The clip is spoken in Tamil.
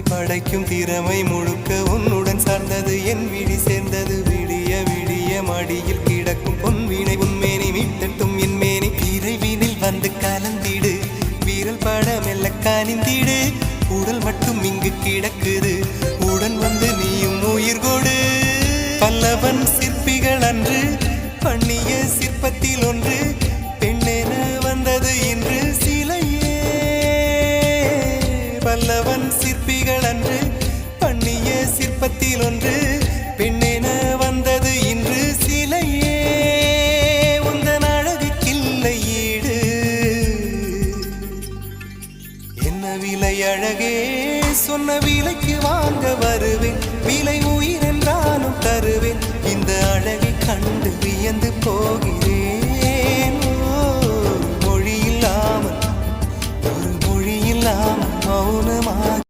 படைக்கும் திறமை முழுக்க உன்னுடன் சார்ந்தது என் விழி சேர்ந்தது விடிய விடிய மடியில் கிடக்கும் பொன்வினை உன்மேனி மீட்டட்டும் என் மேனி விரைவினில் வந்து கலந்திடு வீரல் பட மெல்ல காணிந்திடு உடல் மட்டும் இங்கு கிடக்குது உடன் வந்து நீயும் உயிர் கொடு பல்லவன் சிற்பிகள் அன்று பண்ணிய சிற்பத்தில் ஒன்று பெண்ணென வந்தது இன்று சிலையே பல்லவன் சிற்பிகள் அன்று பண்ணிய சிற்பத்தில் ஒன்று பெண்ணென வந்தது இன்று சிலையே உந்தன் அழகுக்கில்லை ஈடு என்ன விலை அழகே சொன்ன விலைக்கு வாங்க வருவேன் விலை உயிர் என்றாலும் தருவேன் இந்த அழகை கண்டு வியந்து போகிறேன் மொழி இல்லாமல் ஒரு மொழி இல்லாமல் மௌனமாக